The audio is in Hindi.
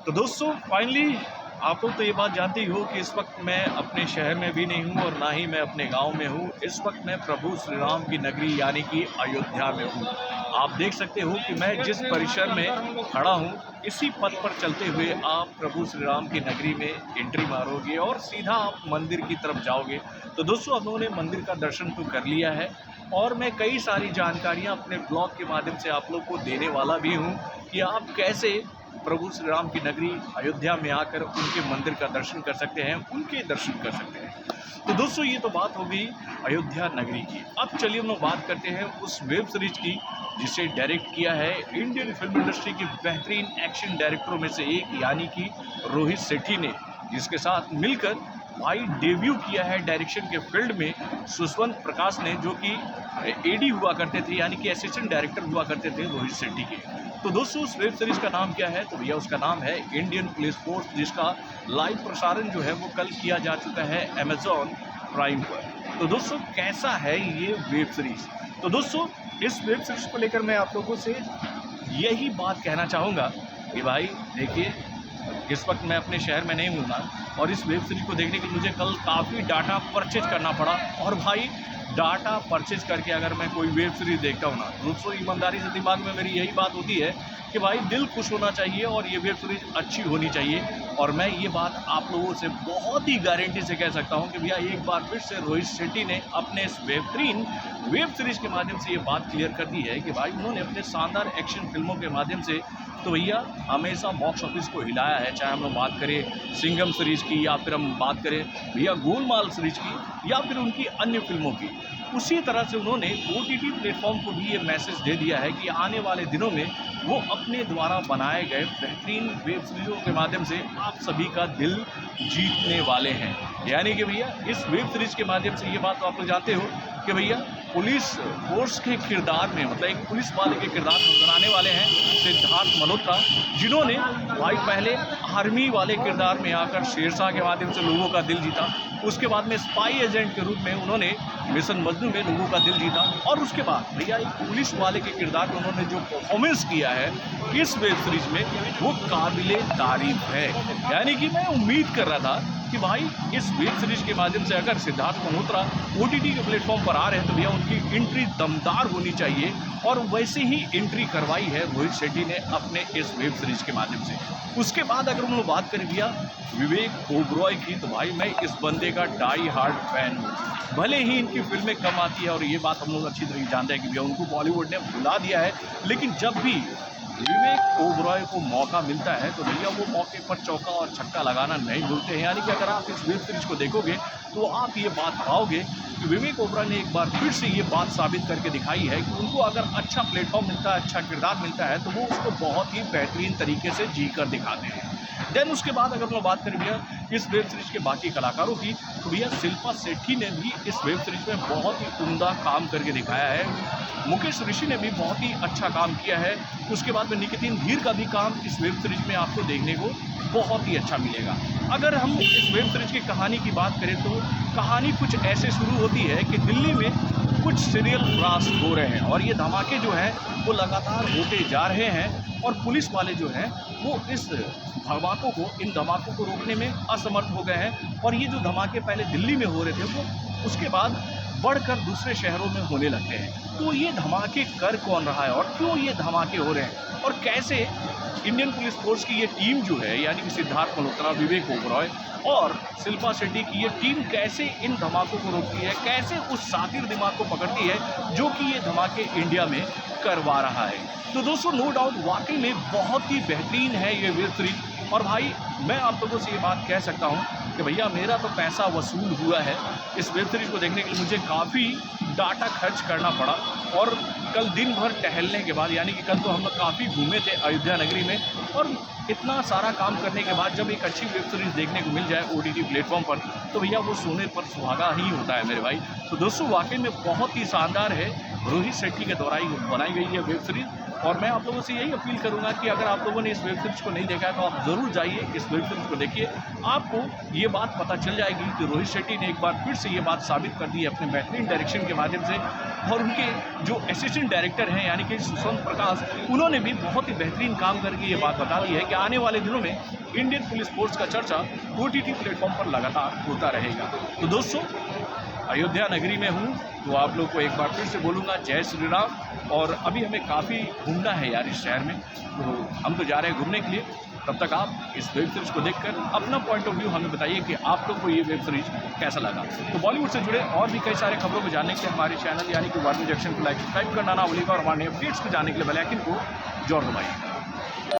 तो दोस्तों फाइनली आप लोग तो ये बात जानते ही हो कि इस वक्त मैं अपने शहर में भी नहीं हूँ और ना ही मैं अपने गांव में हूँ। इस वक्त मैं प्रभु श्री राम की नगरी यानी कि अयोध्या में हूँ। आप देख सकते हो कि मैं जिस परिसर में खड़ा हूँ, इसी पथ पर चलते हुए आप प्रभु श्री राम की नगरी में एंट्री मारोगे और सीधा आप मंदिर की तरफ जाओगे। तो दोस्तों हम लोगों ने मंदिर का दर्शन तो कर लिया है और मैं कई सारी जानकारियाँ अपने ब्लॉग के माध्यम से आप लोग को देने वाला भी हूँ कि आप कैसे प्रभु श्री राम की नगरी अयोध्या में आकर उनके मंदिर का दर्शन कर सकते हैं, उनके दर्शन कर सकते हैं। तो दोस्तों ये तो बात हो गई अयोध्या नगरी की। अब चलिए हम लोग बात करते हैं उस वेब सीरीज की जिसे डायरेक्ट किया है इंडियन फिल्म इंडस्ट्री के बेहतरीन एक्शन डायरेक्टरों में से एक यानी कि रोहित शेट्टी ने, जिसके साथ मिलकर भाई डेब्यू किया है डायरेक्शन के फील्ड में सुष्वंत प्रकाश ने, जो कि एडी हुआ करते थे यानी कि असिस्टेंट डायरेक्टर हुआ करते थे रोहित शेट्टी के। तो दोस्तों उस वेब सीरीज़ का नाम क्या है? तो भैया उसका नाम है इंडियन पुलिस फोर्स, जिसका लाइव प्रसारण जो है वो कल किया जा चुका है अमेजॉन प्राइम पर। तो दोस्तों कैसा है ये वेब सीरीज़? तो दोस्तों इस वेब सीरीज़ को लेकर मैं आप लोगों से यही बात कहना चाहूँगा कि भाई देखिए, इस वक्त मैं अपने शहर में नहीं हूँ ना, और इस वेब सीरीज़ को देखने के लिए मुझे कल काफ़ी डाटा परचेज करना पड़ा। और भाई डाटा परचेज करके अगर मैं कोई वेब सीरीज़ देखता हूँ ना, दोस्तों ईमानदारी से दिमाग में मेरी यही बात होती है कि भाई दिल खुश होना चाहिए और ये वेब सीरीज़ अच्छी होनी चाहिए। और मैं ये बात आप लोगों से बहुत ही गारंटी से कह सकता हूँ कि भैया एक बार फिर से रोहित शेट्टी ने अपने इस बेहतरीन वेब सीरीज़ के माध्यम से ये बात क्लियर कर दी है कि भाई उन्होंने अपने शानदार एक्शन फिल्मों के माध्यम से तो भैया हमेशा बॉक्स ऑफिस को हिलाया है। चाहे हम लोग बात करें सिंघम सीरीज़ की या फिर हम बात करें भैया गोलमाल सीरीज़ की या फिर उनकी अन्य फिल्मों की, उसी तरह से उन्होंने OTT प्लेटफॉर्म को भी ये मैसेज दे दिया है कि आने वाले दिनों में वो अपने द्वारा बनाए गए बेहतरीन वेब सीरीज़ों के माध्यम से आप सभी का दिल जीतने वाले हैं। यानी कि भैया इस वेब सीरीज़ के माध्यम से ये बात तो आप लोग जानते हो कि भैया पुलिस फोर्स के किरदार में, मतलब एक पुलिस वाले के किरदार में नजर आने वाले हैं सिद्धार्थ मल्होत्रा, जिन्होंने भाई पहले आर्मी वाले किरदार में आकर शेरशाह के माध्यम से लोगों का दिल जीता। उसके बाद में स्पाई एजेंट के रूप में उन्होंने मिशन मजनू में लोगों का दिल जीता। और उसके बाद भैया एक पुलिस वाले के किरदार में उन्होंने जो परफॉर्मेंस किया है इस वेब सीरीज में वो काबिले तारीफ है। यानी कि मैं उम्मीद कर रहा था कि भाई इस वेब सीरीज के माध्यम से अगर सिद्धार्थ मल्होत्रा OTT के प्लेटफॉर्म पर आ रहे हैं तो भैया उनकी एंट्री दमदार होनी चाहिए, और वैसे ही एंट्री करवाई है रोहित शेट्टी ने अपने इस वेब सीरीज के माध्यम से। उसके बाद अगर हम लोग बात करें भैया विवेक ओबरॉय की, तो भाई मैं इस बंदे का डाई हार्ड फैन हूँ। भले ही इनकी फिल्में कम आती है और ये बात हम लोग अच्छी तरह जानते हैं कि भैया उनको बॉलीवुड ने भुला दिया है, लेकिन जब भी विवेक ओबरॉय को मौका मिलता है तो भैया वो मौके पर चौका और छक्का लगाना नहीं भूलते हैं। यानी कि अगर आप इस वेब सीरीज को देखोगे तो आप ये बात पाओगे कि विवेक ओबरॉय ने एक बार फिर से ये बात साबित करके दिखाई है कि उनको अगर अच्छा प्लेटफॉर्म मिलता है, अच्छा किरदार मिलता है, तो वो उसको बहुत ही बेहतरीन तरीके से जी कर दिखाते हैं। देन उसके बाद अगर हम बात करें भैया इस वेब सीरीज के बाकी कलाकारों की, तो भैया शिल्पा शेट्टी ने भी इस वेब सीरीज में बहुत ही उम्दा काम करके दिखाया है। मुकेश ऋषि ने भी बहुत ही अच्छा काम किया है। उसके बाद में नितिन धीर का भी काम इस वेब सीरीज में आपको देखने को बहुत ही अच्छा मिलेगा। अगर हम इस वेब सीरीज की कहानी की बात करें तो कहानी कुछ ऐसे शुरू होती है कि दिल्ली में कुछ सीरियल ब्लास्ट हो रहे हैं और ये धमाके जो हैं वो लगातार होते जा रहे हैं, और पुलिस वाले जो हैं वो इन धमाकों को रोकने में असमर्थ हो गए हैं। और ये जो धमाके पहले दिल्ली में हो रहे थे वो उसके बाद बढ़कर दूसरे शहरों में होने लगते हैं। तो ये धमाके कर कौन रहा है और क्यों ये धमाके हो रहे हैं, और कैसे इंडियन पुलिस फोर्स की ये टीम जो है यानी कि सिद्धार्थ मल्होत्रा, विवेक ओबरॉय और शिल्पा शेट्टी की ये टीम कैसे इन धमाकों को रोकती है, कैसे उस सातिर दिमाग को पकड़ती है जो कि ये धमाके इंडिया में करवा रहा है। तो दोस्तों नो डाउट वाकई में बहुत ही बेहतरीन है ये वेब सीरीज। और भाई मैं आप लोगों से ये बात कह सकता हूँ कि भैया मेरा तो पैसा वसूल हुआ है। इस वेब सीरीज़ को देखने के लिए मुझे काफ़ी डाटा खर्च करना पड़ा, और कल दिन भर टहलने के बाद, यानी कि कल तो हम लोग काफ़ी घूमे थे अयोध्या नगरी में, और इतना सारा काम करने के बाद जब एक अच्छी वेब सीरीज़ देखने को मिल जाए OTT प्लेटफॉर्म पर, तो भैया वो सोने पर सुहागा ही होता है मेरे भाई। तो दोस्तों वाकई में बहुत ही शानदार है रोहित शेट्टी के द्वारा बनाई गई है वेब सीरीज़। और मैं आप लोगों से यही अपील करूंगा कि अगर आप लोगों ने इस वेब सीरीज को नहीं देखा है तो आप ज़रूर जाइए, इस वेब सीरीज को देखिए। आपको ये बात पता चल जाएगी कि रोहित शेट्टी ने एक बार फिर से ये बात साबित कर दी है अपने बेहतरीन डायरेक्शन के माध्यम से, और उनके जो असिस्टेंट डायरेक्टर हैं यानी कि सुशांत प्रकाश, उन्होंने भी बहुत ही बेहतरीन काम करके ये बात बता दी है कि आने वाले दिनों में इंडियन पुलिस फोर्स का चर्चा OTT प्लेटफॉर्म पर लगातार होता रहेगा। तो दोस्तों, अयोध्या नगरी में हूँ तो आप लोग को एक बार फिर से बोलूँगा जय श्री राम। और अभी हमें काफ़ी घूमना है यार इस शहर में, तो हम तो जा रहे हैं घूमने के लिए। तब तक आप इस वेब सीरीज़ को देखकर अपना पॉइंट ऑफ व्यू हमें बताइए कि आप लोग को ये वेब सीरीज कैसा लगा। तो बॉलीवुड से जुड़े और भी कई सारे खबरों को जानने के लिए हमारे चैनल यानी कि वार्निंग जंक्शन को लाइक सब्सक्राइब करना ना भूलिएगा, और हमारे अपडेट्स को जानने के लिए बेल आइकन को जोर दबाइए।